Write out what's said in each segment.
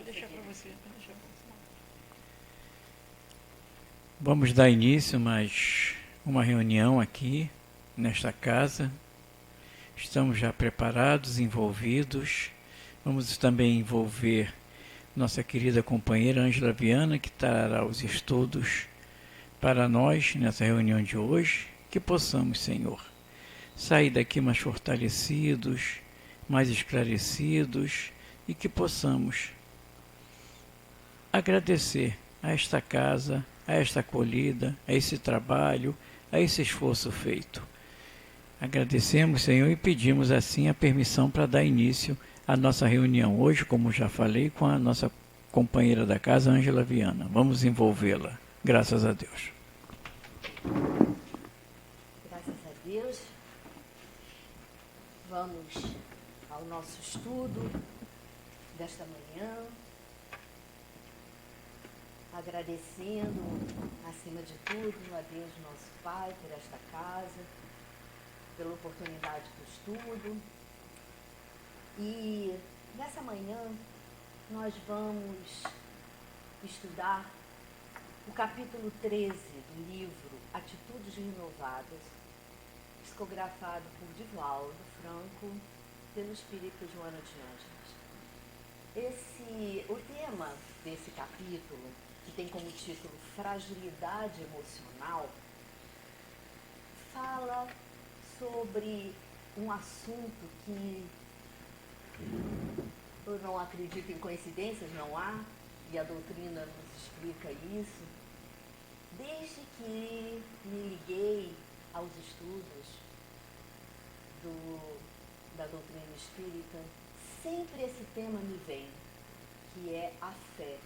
deixar para você. Pode deixar pra você. Vamos dar início a mais uma reunião aqui nesta casa. Estamos já preparados, envolvidos. Vamos também envolver nossa querida companheira Ângela Viana, que trará os estudos para nós nessa reunião de hoje. Que possamos, Senhor, sair daqui mais fortalecidos, mais esclarecidos e que possamos agradecer a esta casa, a esta acolhida, a esse trabalho, a esse esforço feito. Agradecemos, Senhor, e pedimos assim a permissão para dar início à nossa reunião hoje, como já falei, com a nossa companheira da casa, Ângela Viana. Vamos envolvê-la. Graças a Deus. Graças a Deus. Vamos ao nosso estudo desta manhã, agradecendo, acima de tudo, a Deus nosso Pai por esta casa, pela oportunidade do estudo. E nessa manhã nós vamos estudar o capítulo 13 do livro Atitudes Renovadas, psicografado por Divaldo Franco, pelo espírito Joana de Ângeles. O tema desse capítulo, que tem como título Fragilidade Emocional, fala sobre um assunto que eu não acredito em coincidências, não há, e a doutrina nos explica isso. Desde que me liguei aos estudos da doutrina espírita, sempre esse tema me vem, que é a fé.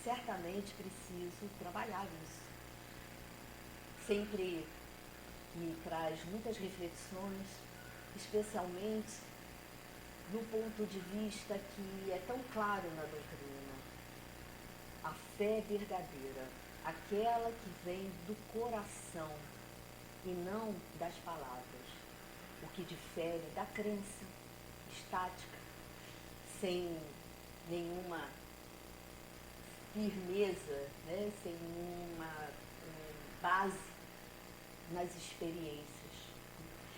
Certamente preciso trabalhar isso. Sempre me traz muitas reflexões, especialmente do ponto de vista que é tão claro na doutrina. A fé verdadeira, aquela que vem do coração e não das palavras, o que difere da crença estática, sem nenhuma firmeza, né? Sem nenhuma base nas experiências.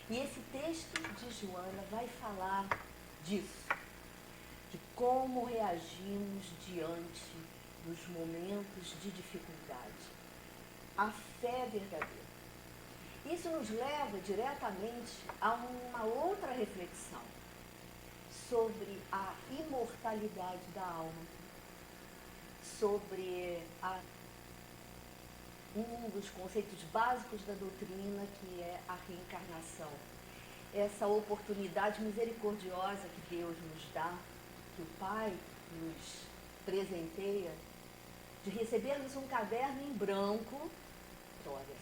E esse texto de Joana vai falar disso, de como reagimos diante dos momentos de dificuldade. A fé verdadeira. Isso nos leva diretamente a uma outra reflexão sobre a imortalidade da alma, sobre um dos conceitos básicos da doutrina, que é a reencarnação. Essa oportunidade misericordiosa que Deus nos dá, que o Pai nos presenteia, de recebermos um caderno em branco.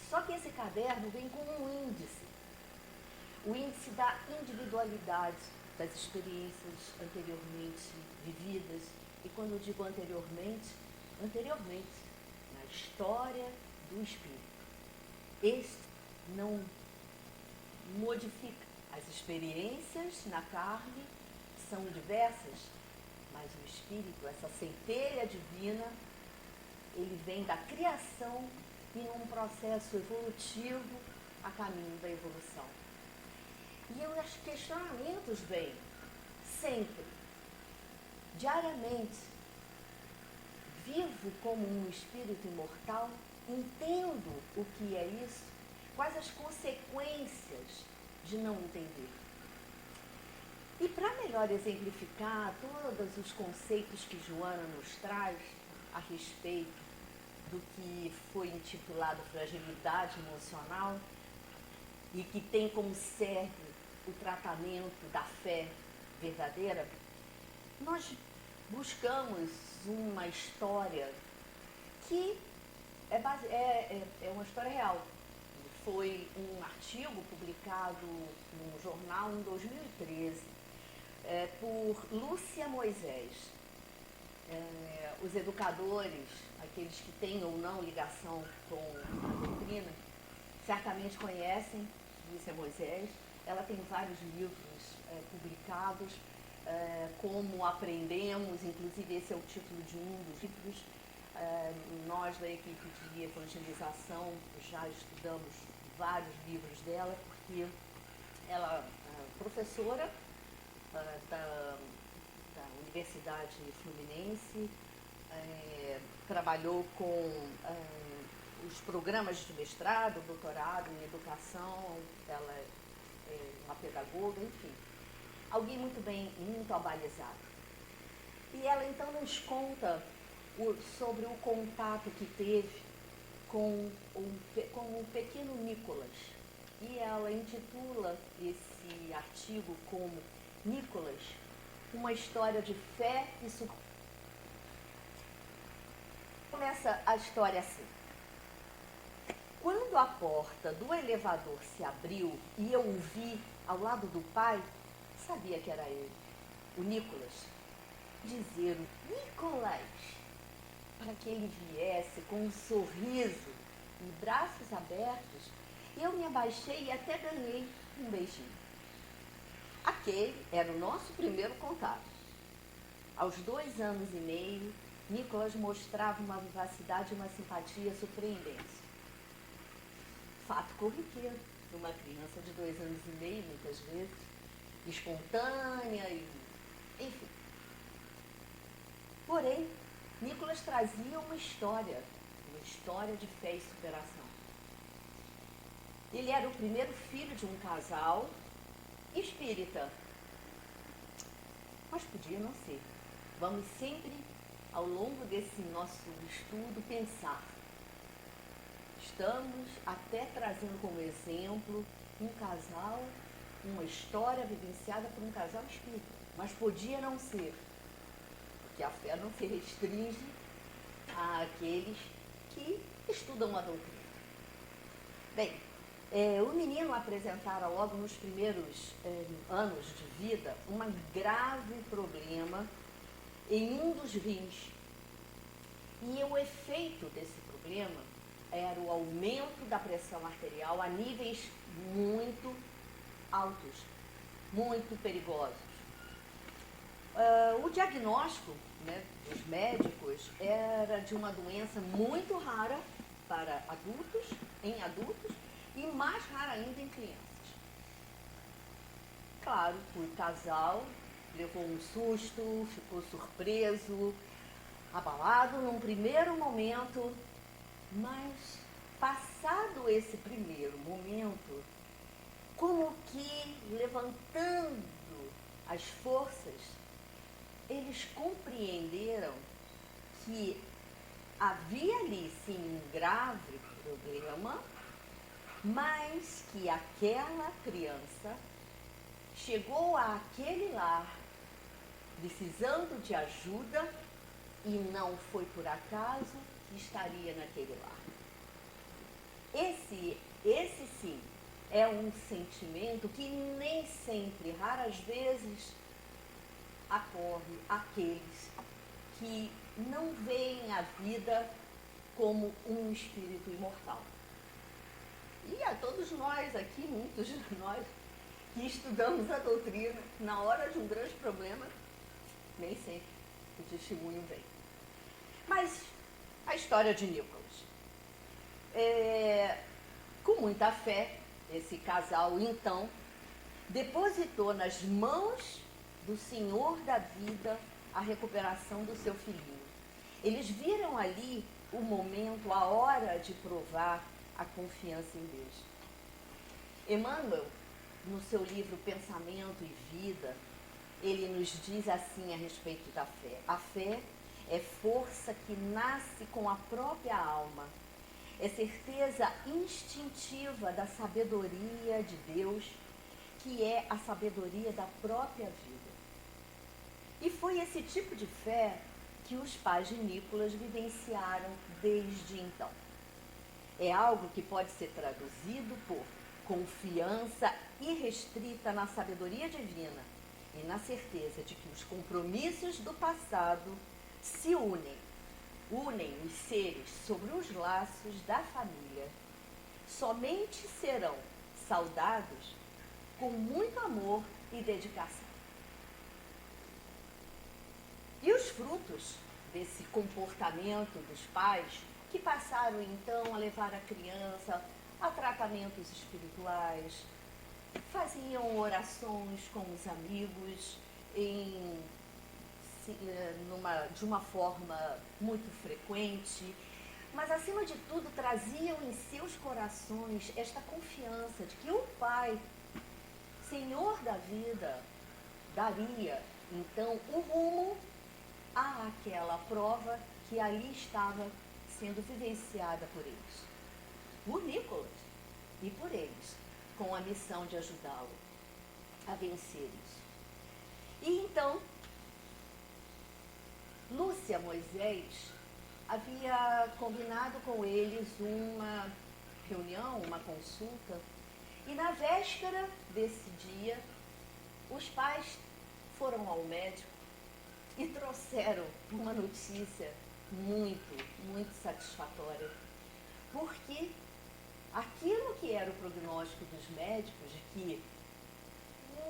Só que esse caderno vem com um índice, o índice da individualidade das experiências anteriormente vividas. E quando eu digo anteriormente, na história do espírito. Este não modifica. As experiências na carne são diversas, mas o espírito, essa centelha divina, ele vem da criação e num processo evolutivo a caminho da evolução. E os questionamentos vêm sempre, diariamente. Vivo como um espírito imortal? Entendo o que é isso? Quais as consequências de não entender? E para melhor exemplificar todos os conceitos que Joana nos traz a respeito do que foi intitulado fragilidade emocional e que tem como cerne o tratamento da fé verdadeira, nós buscamos uma história que é uma história real. Foi um artigo publicado num jornal em 2013 por Lúcia Moisés. Os educadores, aqueles que têm ou não ligação com a doutrina, certamente conhecem Lúcia Moisés. Ela tem vários livros publicados como aprendemos, inclusive esse é o título de um dos livros. Nós da equipe de evangelização já estudamos vários livros dela, porque ela é professora da Universidade Fluminense, trabalhou com os programas de mestrado, doutorado em educação, ela é uma pedagoga, enfim, alguém muito abalizado. E ela então nos conta sobre o contato que teve com o pequeno Nicolas. E ela intitula esse artigo como Nicolas, uma história de fé e superação. Começa a história assim. Quando a porta do elevador se abriu e eu o vi ao lado do pai, sabia que era ele, o Nicolas. Dizer o Nicolas, para que ele viesse com um sorriso e braços abertos, eu me abaixei e até ganhei um beijinho. Aquele era o nosso primeiro contato. Aos 2 anos e meio, Nicolas mostrava uma vivacidade e uma simpatia surpreendentes. Fato corriqueiro de uma criança de 2 anos e meio, muitas vezes, espontânea e... enfim. Porém, Nicolas trazia uma história de fé e superação. Ele era o primeiro filho de um casal espírita, mas podia não ser. Vamos sempre, ao longo desse nosso estudo, pensar. Estamos até trazendo como exemplo um casal, uma história vivenciada por um casal espírita, mas podia não ser, porque a fé não se restringe àqueles que estudam a doutrina. Bem, o menino apresentara logo nos primeiros anos de vida um grave problema em um dos rins. E o efeito desse problema era o aumento da pressão arterial a níveis muito altos, muito perigosos. O diagnóstico, né, dos médicos era de uma doença muito rara para em adultos, e mais rara ainda em crianças. Claro, o casal levou um susto, ficou surpreso, abalado num primeiro momento, mas passado esse primeiro momento, como que levantando as forças, eles compreenderam que havia ali sim um grave problema, mas que aquela criança chegou àquele lar precisando de ajuda e não foi por acaso que estaria naquele lar. Esse sim é um sentimento que nem sempre, raras vezes, ocorre àqueles que não veem a vida como um espírito imortal. E a todos nós aqui, muitos de nós, que estudamos a doutrina, na hora de um grande problema, nem sempre o testemunho vem. Mas a história de Nicolas. Com muita fé, esse casal, então, depositou nas mãos do Senhor da vida a recuperação do seu filhinho. Eles viram ali o momento, a hora de provar a confiança em Deus. Emmanuel, no seu livro Pensamento e Vida, ele nos diz assim a respeito da fé. A fé é força que nasce com a própria alma. É certeza instintiva da sabedoria de Deus, que é a sabedoria da própria vida. E foi esse tipo de fé que os pais de Nicolas vivenciaram desde então. É algo que pode ser traduzido por confiança irrestrita na sabedoria divina e na certeza de que os compromissos do passado se unem os seres sobre os laços da família. Somente serão saudados com muito amor e dedicação. os frutos desse comportamento dos pais, que passaram então a levar a criança a tratamentos espirituais, faziam orações com os amigos de uma forma muito frequente, mas acima de tudo traziam em seus corações esta confiança de que o Pai, Senhor da vida, daria então o rumo àquela prova que ali estava sendo vivenciada por eles, por Nicolas e por eles, com a missão de ajudá-lo a vencer isso. E então, Lúcia Moisés havia combinado com eles uma reunião, uma consulta, e na véspera desse dia, os pais foram ao médico e trouxeram uma notícia muito satisfatória, porque aquilo que era o prognóstico dos médicos, de que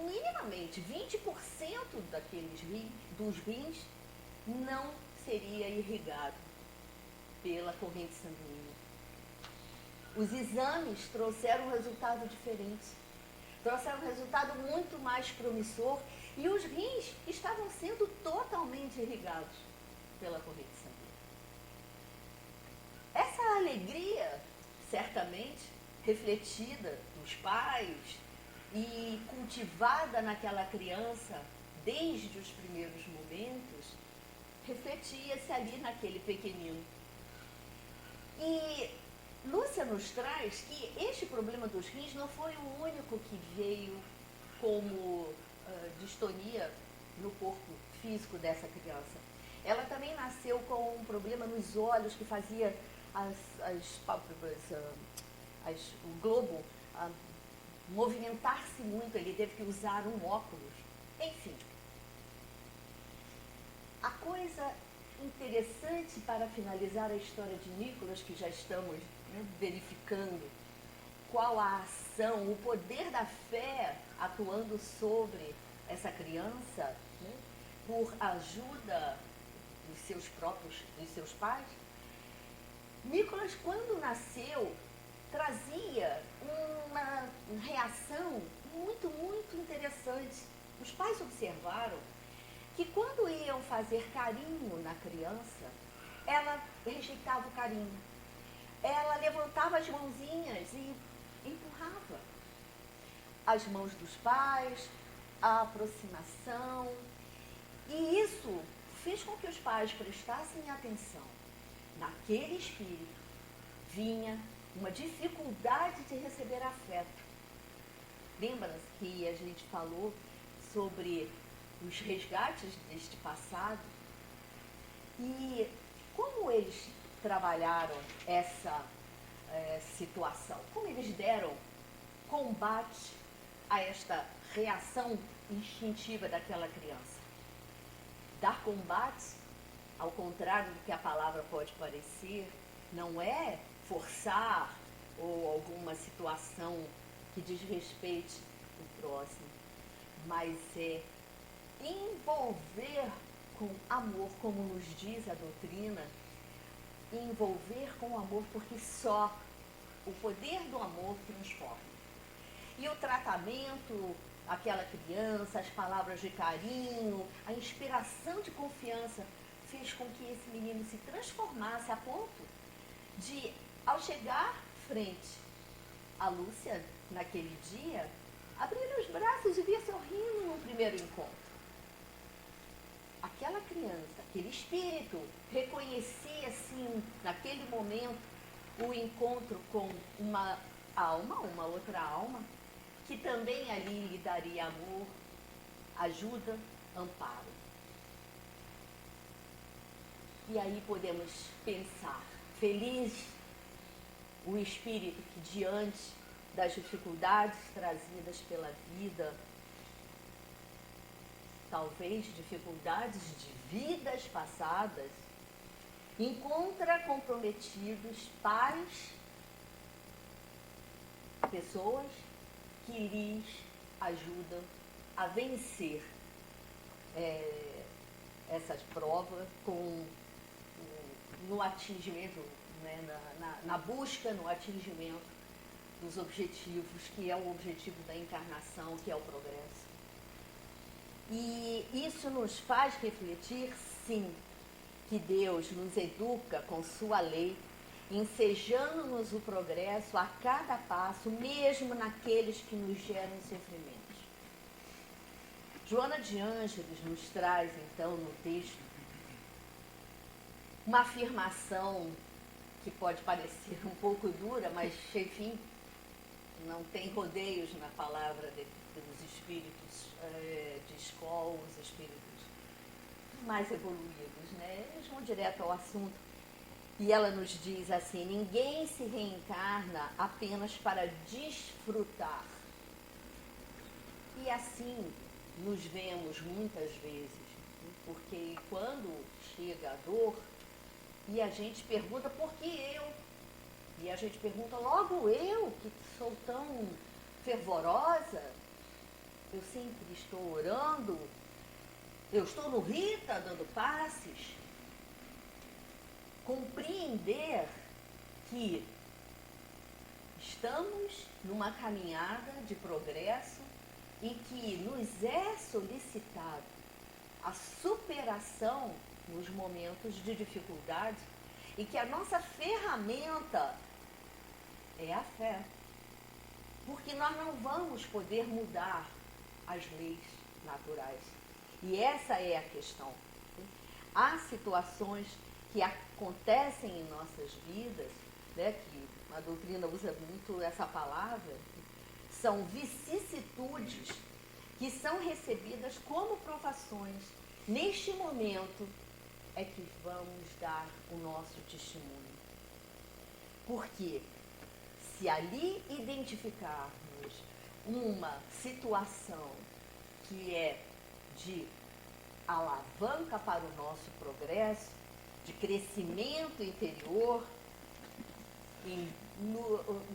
minimamente 20% dos rins não seria irrigado pela corrente sanguínea. Os exames trouxeram um resultado diferente, trouxeram um resultado muito mais promissor, e os rins estavam sendo totalmente irrigados pela corrente sanguínea. Essa alegria, certamente, refletida nos pais e cultivada naquela criança desde os primeiros momentos, refletia-se ali naquele pequenino. E Lúcia nos traz que este problema dos rins não foi o único que veio como distonia no corpo físico dessa criança. Ela também nasceu com um problema nos olhos que fazia as pálpebras, o globo movimentar-se muito. Ele teve que usar um óculos. Enfim, a coisa interessante para finalizar a história de Nicolas, que já estamos verificando qual a ação, o poder da fé atuando sobre essa criança, por ajuda dos seus pais. Nicolas, quando nasceu, trazia uma reação muito interessante. Os pais observaram que quando iam fazer carinho na criança, ela rejeitava o carinho. Ela levantava as mãozinhas e empurrava as mãos dos pais, a aproximação. E isso fez com que os pais prestassem atenção. Naquele espírito vinha uma dificuldade de receber afeto. Lembra-se que a gente falou sobre os resgates deste passado? E como eles trabalharam essa situação? Como eles deram combate a esta reação instintiva daquela criança? Dar combate, ao contrário do que a palavra pode parecer, não é forçar ou alguma situação que desrespeite o próximo, mas é envolver com amor, como nos diz a doutrina, envolver com amor, porque só o poder do amor transforma. E o tratamento, aquela criança, as palavras de carinho, a inspiração de confiança, fez com que esse menino se transformasse a ponto de, ao chegar frente a Lúcia, naquele dia, abrir os braços e vir sorrindo no primeiro encontro. Aquela criança, aquele espírito, reconhecia, assim, naquele momento, o encontro com uma alma, uma outra alma, que também ali lhe daria amor, ajuda, amparo. E aí podemos pensar, feliz o espírito que, diante das dificuldades trazidas pela vida, talvez dificuldades de vidas passadas, encontra comprometidos pais, pessoas que lhes ajudam a vencer essa prova no atingimento, né, na busca, no atingimento dos objetivos, que é o objetivo da encarnação, que é o progresso. E isso nos faz refletir, sim, que Deus nos educa com sua lei, ensejando-nos o progresso a cada passo, mesmo naqueles que nos geram sofrimentos. Joana de Ângeles nos traz, então, no texto, uma afirmação que pode parecer um pouco dura, mas, enfim, não tem rodeios na palavra dos espíritos de escola, os espíritos mais evoluídos, né? Eles vão direto ao assunto. E ela nos diz assim: ninguém se reencarna apenas para desfrutar. E assim nos vemos muitas vezes, porque quando chega a dor e a gente pergunta por que eu? E a gente pergunta, logo eu, que sou tão fervorosa, eu sempre estou orando, eu estou no Rita dando passes. Compreender que estamos numa caminhada de progresso e que nos é solicitado a superação nos momentos de dificuldade e que a nossa ferramenta é a fé. Porque nós não vamos poder mudar as leis naturais. E essa é a questão. Há situações que acontecem em nossas vidas, né, que a doutrina usa muito essa palavra, são vicissitudes que são recebidas como provações. Neste momento é que vamos dar o nosso testemunho. Porque se ali identificarmos uma situação que é de alavanca para o nosso progresso, de crescimento interior,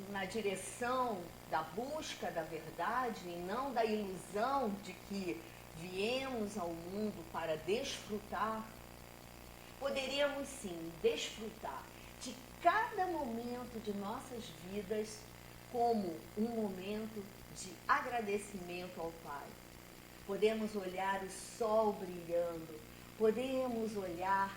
na direção da busca da verdade e não da ilusão de que viemos ao mundo para desfrutar, poderíamos sim desfrutar de cada momento de nossas vidas como um momento de agradecimento ao Pai. Podemos olhar o sol brilhando, podemos olhar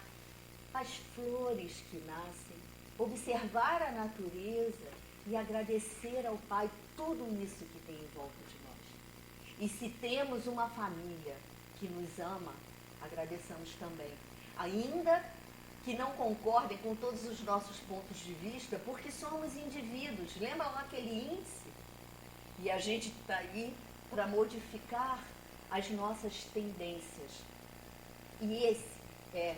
as flores que nascem, observar a natureza e agradecer ao Pai tudo isso que tem em volta de nós. E se temos uma família que nos ama, agradeçamos também. Ainda que não concordem com todos os nossos pontos de vista, porque somos indivíduos. Lembra lá aquele índice? E a gente está aí para modificar as nossas tendências. E esse é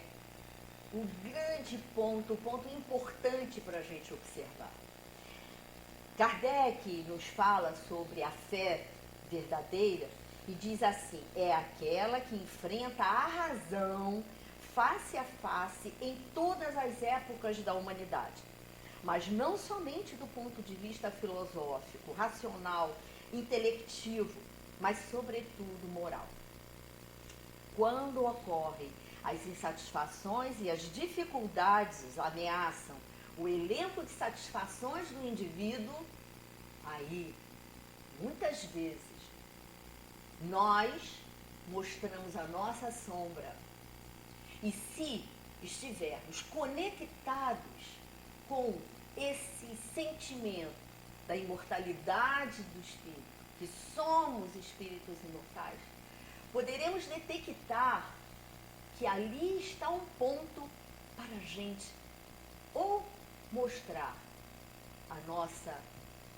o grande ponto, o ponto importante para a gente observar. Kardec nos fala sobre a fé verdadeira e diz assim: é aquela que enfrenta a razão face a face em todas as épocas da humanidade, mas não somente do ponto de vista filosófico, racional, intelectivo, mas sobretudo moral. Quando ocorrem as insatisfações e as dificuldades ameaçam o elenco de satisfações do indivíduo, aí, muitas vezes, nós mostramos a nossa sombra. E se estivermos conectados com esse sentimento da imortalidade do espírito, que somos espíritos imortais, poderemos detectar que ali está um ponto para a gente ou mostrar a nossa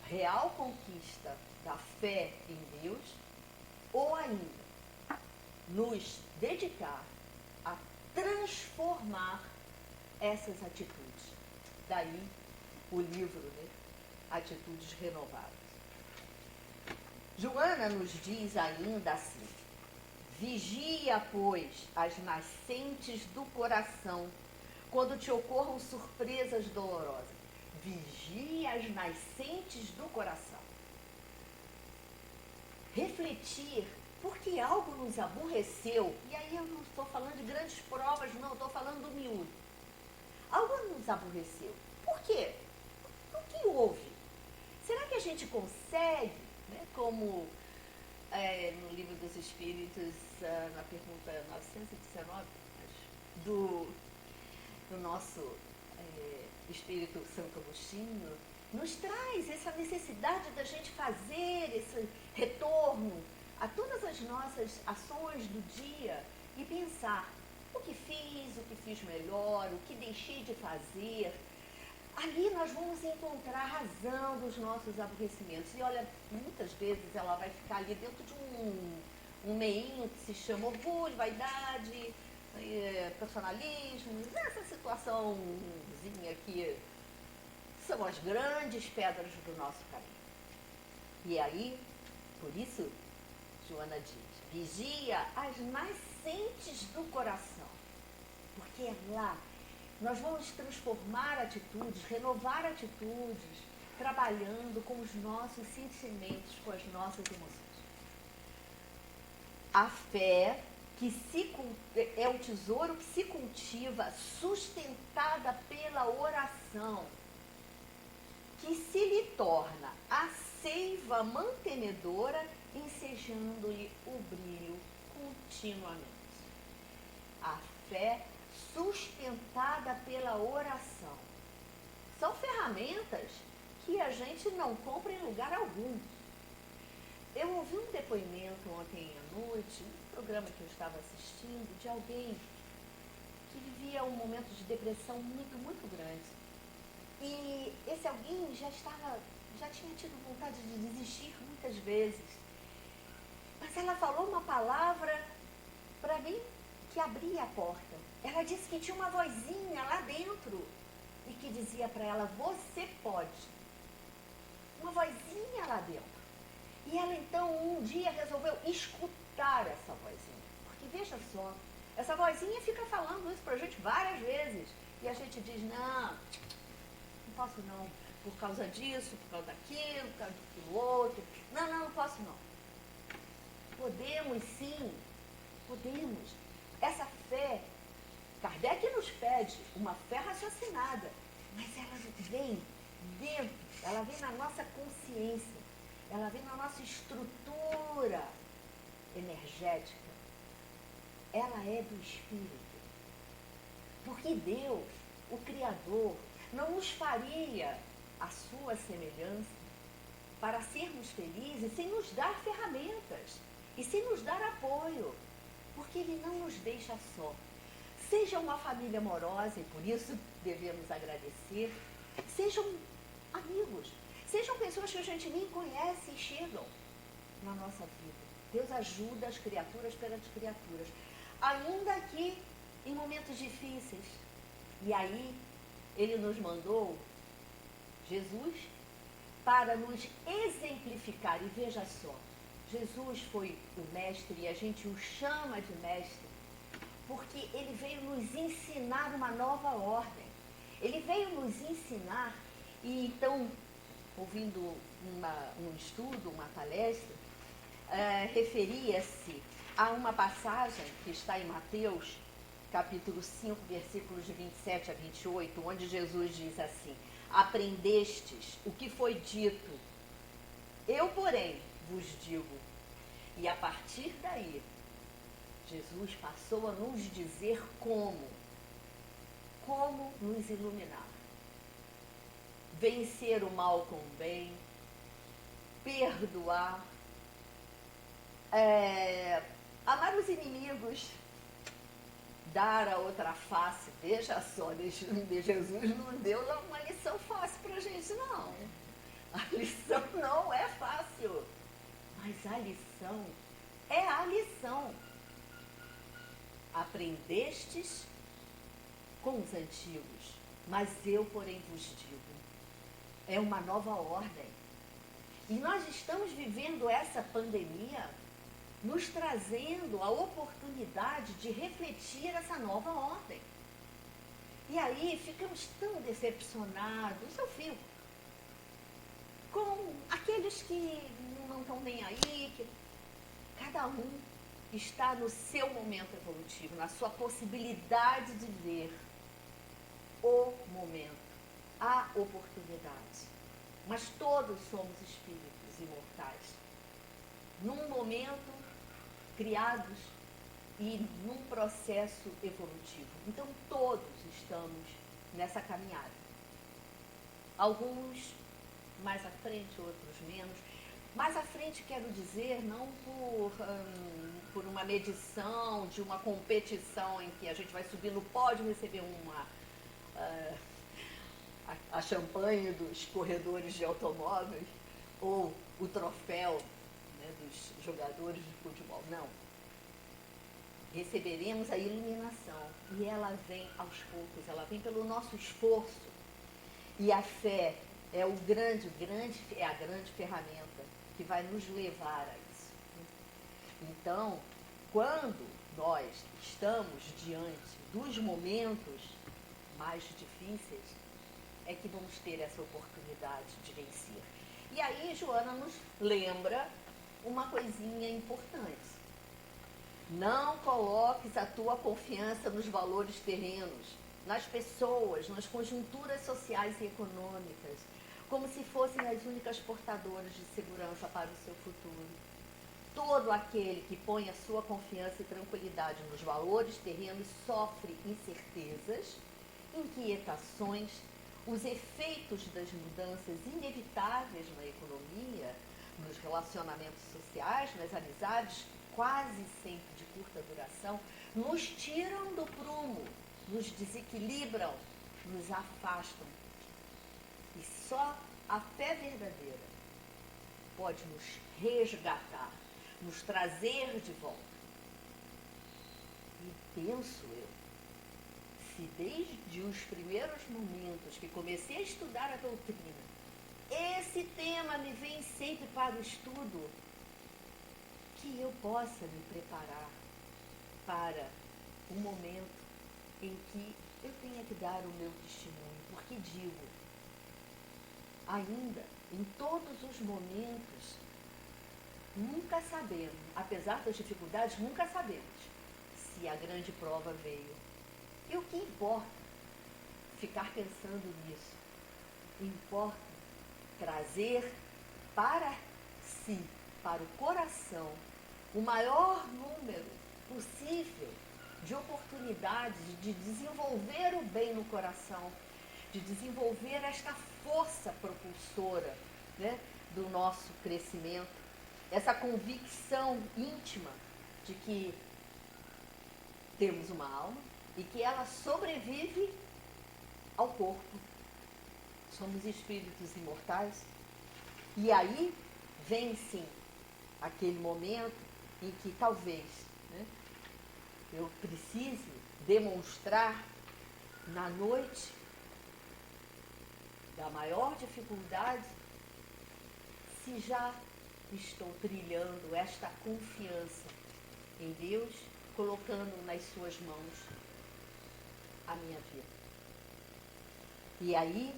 real conquista da fé em Deus, ou ainda nos dedicar a transformar essas atitudes. Daí o livro, né? Atitudes Renovadas. Joana nos diz ainda assim: vigia, pois, as nascentes do coração, quando te ocorram surpresas dolorosas. Vigia as nascentes do coração. Refletir, porque algo nos aborreceu, e aí eu não estou falando de grandes grandes provas, não, estou falando do miúdo. Algo nos aborreceu. Por quê? O que houve? Será que a gente consegue, né, como no Livro dos Espíritos, na pergunta 919, do nosso Espírito Santo Agostinho, nos traz essa necessidade da gente fazer esse retorno a todas as nossas ações do dia e pensar o que fiz melhor, o que deixei de fazer. Ali nós vamos encontrar a razão dos nossos aborrecimentos. E olha, muitas vezes ela vai ficar ali dentro de um meinho que se chama orgulho, vaidade, personalismo, essa situaçãozinha que são as grandes pedras do nosso caminho. E aí, por isso, Joana diz, vigia as nascentes do coração, porque é lá nós vamos transformar atitudes, renovar atitudes, trabalhando com os nossos sentimentos, com as nossas emoções. A fé é o tesouro que se cultiva, sustentada pela oração, que se lhe torna a seiva mantenedora, ensejando-lhe o brilho continuamente. A fé sustentada pela oração. São ferramentas que a gente não compra em lugar algum. Eu ouvi um depoimento ontem à noite, um programa que eu estava assistindo, de alguém que vivia um momento de depressão muito, muito grande. E esse alguém já tinha tido vontade de desistir muitas vezes. Mas ela falou uma palavra para mim que abria a porta. Ela disse que tinha uma vozinha lá dentro e que dizia para ela, você pode. Uma vozinha lá dentro. E ela então um dia resolveu escutar essa vozinha. Porque veja só, essa vozinha fica falando isso para a gente várias vezes. E a gente diz, não posso não, por causa disso, por causa daquilo, por causa daquilo outro. Não posso não. Podemos sim, podemos. Essa fé, Kardec nos pede uma fé raciocinada, mas ela vem dentro, ela vem na nossa consciência, ela vem na nossa estrutura energética. Ela é do Espírito. Porque Deus, o Criador, não nos faria a sua semelhança para sermos felizes sem nos dar ferramentas e sem nos dar apoio, porque Ele não nos deixa só. Seja uma família amorosa, e por isso devemos agradecer, sejam amigos, sejam pessoas que a gente nem conhece e chegam na nossa vida. Deus ajuda as criaturas pelas criaturas, ainda que em momentos difíceis. E aí, Ele nos mandou Jesus para nos exemplificar. E veja só, Jesus foi o mestre e a gente o chama de mestre porque ele veio nos ensinar uma nova ordem. Ele veio nos ensinar e então, ouvindo um estudo, uma palestra, referia-se a uma passagem que está em Mateus, capítulo 5, versículos de 27 a 28, onde Jesus diz assim, aprendestes o que foi dito, eu, porém, vos digo. E a partir daí, Jesus passou a nos dizer como nos iluminar. Vencer o mal com o bem, perdoar, amar os inimigos, dar a outra face. Veja só, Jesus não deu uma lição fácil para a gente, não. A lição não é fácil, mas a lição é a lição. Aprendestes com os antigos, mas eu, porém, vos digo. É uma nova ordem. E nós estamos vivendo essa pandemia nos trazendo a oportunidade de refletir essa nova ordem. E aí ficamos tão decepcionados, eu fico, com aqueles que não estão nem aí, que cada um está no seu momento evolutivo, na sua possibilidade de ver o momento, a oportunidade. Mas todos somos espíritos imortais, num momento criados e num processo evolutivo. Então todos estamos nessa caminhada. Alguns mais à frente, outros menos. Mais à frente quero dizer não por uma medição de uma competição em que a gente vai subir no pódio e receber a champanhe dos corredores de automóveis ou o troféu, né, dos jogadores de futebol. Não. Receberemos a iluminação e ela vem aos poucos, ela vem pelo nosso esforço. E a fé é a grande ferramenta que vai nos levar a isso. Então, quando nós estamos diante dos momentos mais difíceis, é que vamos ter essa oportunidade de vencer. E aí, Joana nos lembra uma coisinha importante. Não coloques a tua confiança nos valores terrenos, nas pessoas, nas conjunturas sociais e econômicas, como se fossem as únicas portadoras de segurança para o seu futuro. Todo aquele que põe a sua confiança e tranquilidade nos valores terrenos sofre incertezas, inquietações, os efeitos das mudanças inevitáveis na economia, nos relacionamentos sociais, nas amizades, quase sempre de curta duração, nos tiram do prumo, nos desequilibram, nos afastam. E só a fé verdadeira pode nos resgatar, nos trazer de volta. E penso eu, se desde os primeiros momentos que comecei a estudar a doutrina, esse tema me vem sempre para o estudo, que eu possa me preparar para um momento em que eu tenha que dar o meu testemunho, porque digo, ainda, em todos os momentos, nunca sabemos, apesar das dificuldades, nunca sabemos se a grande prova veio. E o que importa? Ficar pensando nisso. Importa trazer para si, para o coração, o maior número possível de oportunidades de desenvolver o bem no coração, de desenvolver esta força propulsora, né, do nosso crescimento, essa convicção íntima de que temos uma alma e que ela sobrevive ao corpo. Somos espíritos imortais. E aí vem sim aquele momento em que talvez, né, eu precise demonstrar na noite da maior dificuldade se já estou trilhando esta confiança em Deus, colocando nas suas mãos a minha vida. E aí,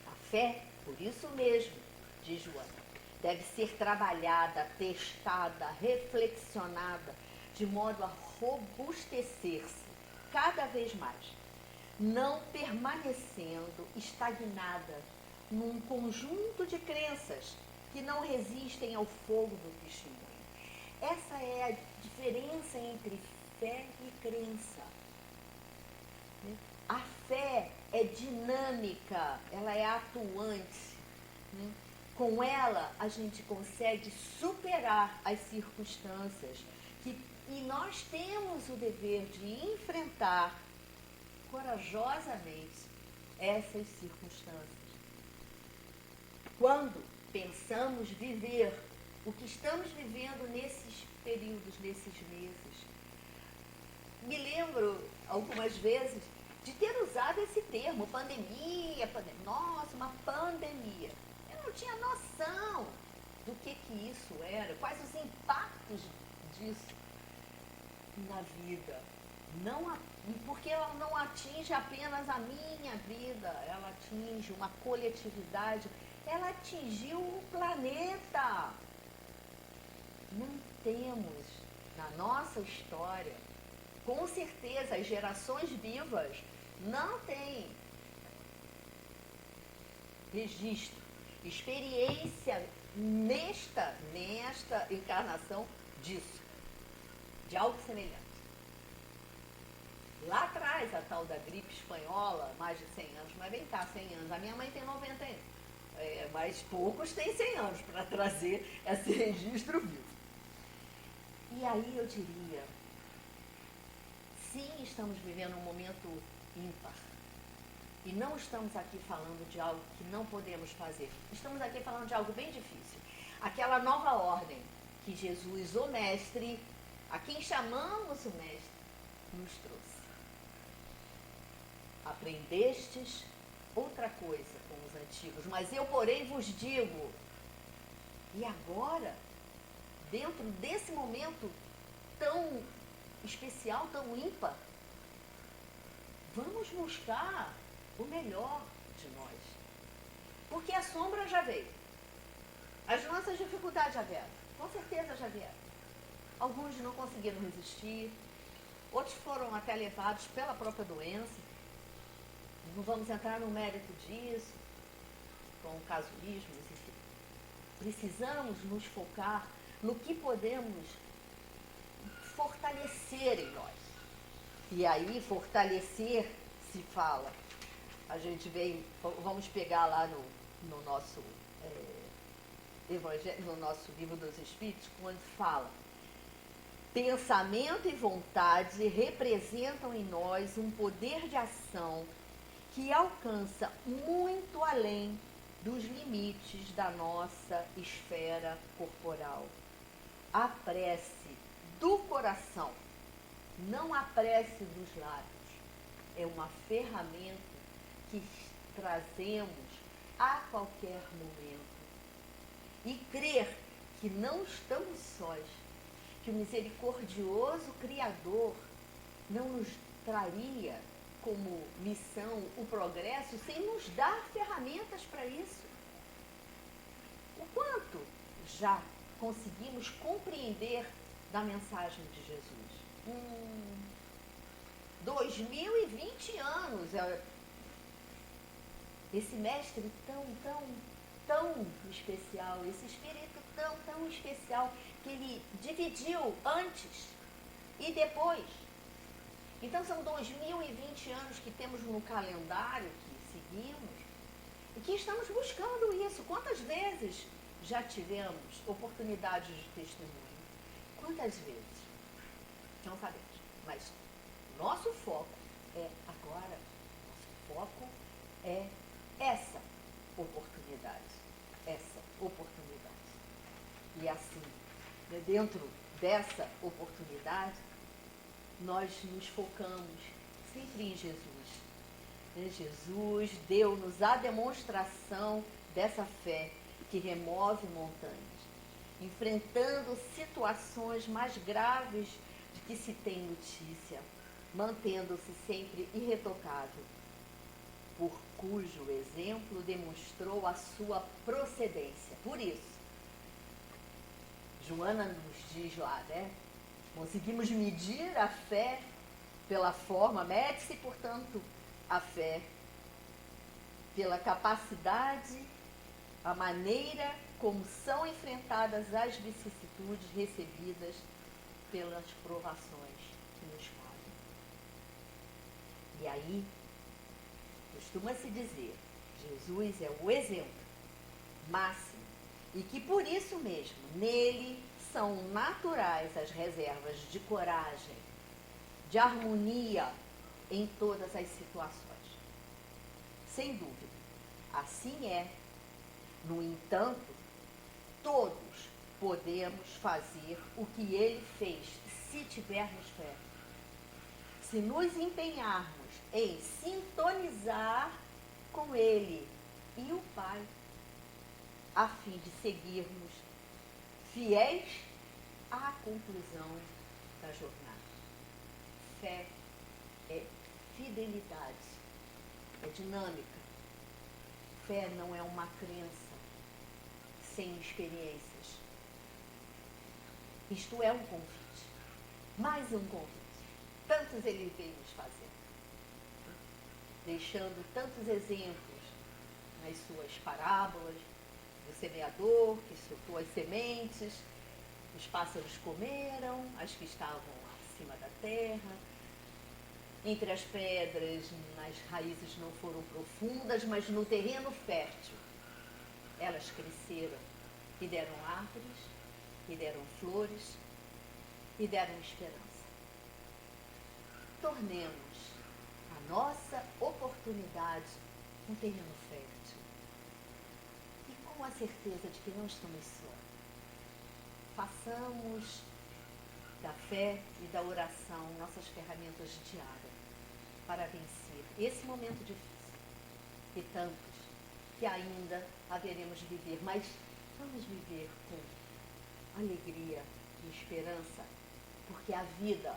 a fé, por isso mesmo, diz Joana, deve ser trabalhada, testada, reflexionada, de modo a robustecer-se cada vez mais, não permanecendo estagnada num conjunto de crenças que não resistem ao fogo do testemunho. Essa é a diferença entre fé e crença. A fé é dinâmica, ela é atuante. Com ela, a gente consegue superar as circunstâncias e nós temos o dever de enfrentar corajosamente essas circunstâncias. Quando pensamos viver o que estamos vivendo nesses períodos, nesses meses, me lembro algumas vezes de ter usado esse termo, pandemia, nossa, uma pandemia. Eu não tinha noção do que isso era, quais os impactos disso na vida. Porque ela não atinge apenas a minha vida, ela atinge uma coletividade, ela atingiu o planeta. Não temos na nossa história, com certeza as gerações vivas não têm registro, experiência nesta encarnação disso, de algo semelhante. Lá atrás, a tal da gripe espanhola, mais de 100 anos, mas vem cá, 100 anos. A minha mãe tem 91, mas poucos têm 100 anos para trazer esse registro vivo. E aí eu diria, sim, estamos vivendo um momento ímpar. E não estamos aqui falando de algo que não podemos fazer. Estamos aqui falando de algo bem difícil. Aquela nova ordem que Jesus, o Mestre, a quem chamamos o Mestre, nos trouxe. Aprendestes outra coisa com os antigos, mas eu, porém, vos digo. E agora, dentro desse momento tão especial, tão ímpar, vamos buscar o melhor de nós. Porque a sombra já veio. As nossas dificuldades já vieram. Com certeza já vieram. Alguns não conseguiram resistir. Outros foram até levados pela própria doença. Não vamos entrar no mérito disso, com casuísmos, enfim. Precisamos nos focar no que podemos fortalecer em nós. E aí, fortalecer se fala. A gente vem, vamos pegar lá no nosso evangelho, no nosso livro dos Espíritos, quando fala: pensamento e vontade representam em nós um poder de ação que alcança muito além dos limites da nossa esfera corporal. A prece do coração, não a prece dos lábios, é uma ferramenta que trazemos a qualquer momento. E crer que não estamos sós, que o misericordioso Criador não nos traria como missão o progresso sem nos dar ferramentas para isso. O quanto já conseguimos compreender da mensagem de Jesus? 2020 anos, esse mestre tão especial, esse espírito tão especial, que ele dividiu antes e depois. Então são 2020 anos que temos no calendário que seguimos e que estamos buscando isso. Quantas vezes já tivemos oportunidades de testemunho? Quantas vezes? Não sabemos. Mas nosso foco é agora, nosso foco é essa oportunidade. Essa oportunidade. E assim, dentro dessa oportunidade, nós nos focamos sempre em Jesus. Jesus deu-nos a demonstração dessa fé que remove montanhas, enfrentando situações mais graves de que se tem notícia, mantendo-se sempre irretocável, por cujo exemplo demonstrou a sua procedência. Por isso, Joana nos diz lá, né? Conseguimos medir a fé pela forma, mede-se, portanto, a fé pela capacidade, a maneira como são enfrentadas as vicissitudes recebidas pelas provações que nos cabem. E aí, costuma-se dizer, Jesus é o exemplo máximo e que por isso mesmo, nele são naturais as reservas de coragem, de harmonia em todas as situações. Sem dúvida, assim é. No entanto, todos podemos fazer o que ele fez, se tivermos fé. Se nos empenharmos em sintonizar com ele e o Pai, a fim de seguirmos fiéis à conclusão da jornada. Fé é fidelidade, é dinâmica. Fé não é uma crença sem experiências. Isto é um convite. Mais um convite. Tantos ele veio nos fazer, deixando tantos exemplos nas suas parábolas, do semeador que soltou as sementes, os pássaros comeram, as que estavam acima da terra, entre as pedras, as raízes não foram profundas, mas no terreno fértil elas cresceram e deram árvores, e deram flores, e deram esperança. Tornemos a nossa oportunidade um terreno fértil. E com a certeza de que não estamos só. Façamos da fé e da oração nossas ferramentas diárias para vencer esse momento difícil e tantos que ainda haveremos de viver, mas vamos viver com alegria e esperança, porque a vida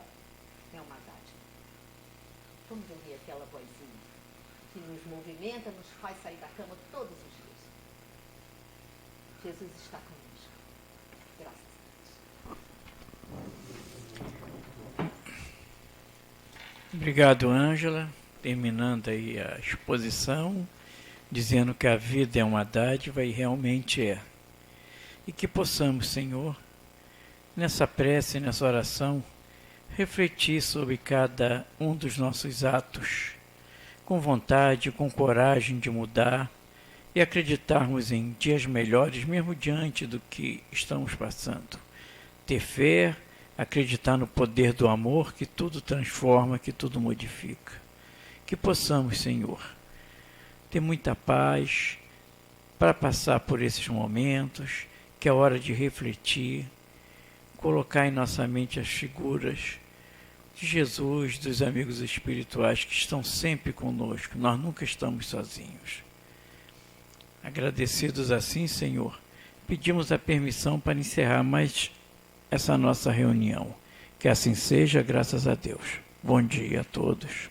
é uma dádiva. Vamos ouvir aquela vozinha que nos movimenta, nos faz sair da cama todos os dias. Jesus está conosco. Graças a Deus. Obrigado, Ângela. Terminando aí a exposição, dizendo que a vida é uma dádiva e realmente é. E que possamos, Senhor, nessa prece, nessa oração, refletir sobre cada um dos nossos atos, com vontade, com coragem de mudar e acreditarmos em dias melhores, mesmo diante do que estamos passando. Ter fé, acreditar no poder do amor que tudo transforma, que tudo modifica. Que possamos, Senhor, ter muita paz para passar por esses momentos, que é hora de refletir, colocar em nossa mente as figuras de Jesus, dos amigos espirituais que estão sempre conosco. Nós nunca estamos sozinhos. Agradecidos assim, Senhor, pedimos a permissão para encerrar mais essa nossa reunião. Que assim seja, graças a Deus. Bom dia a todos.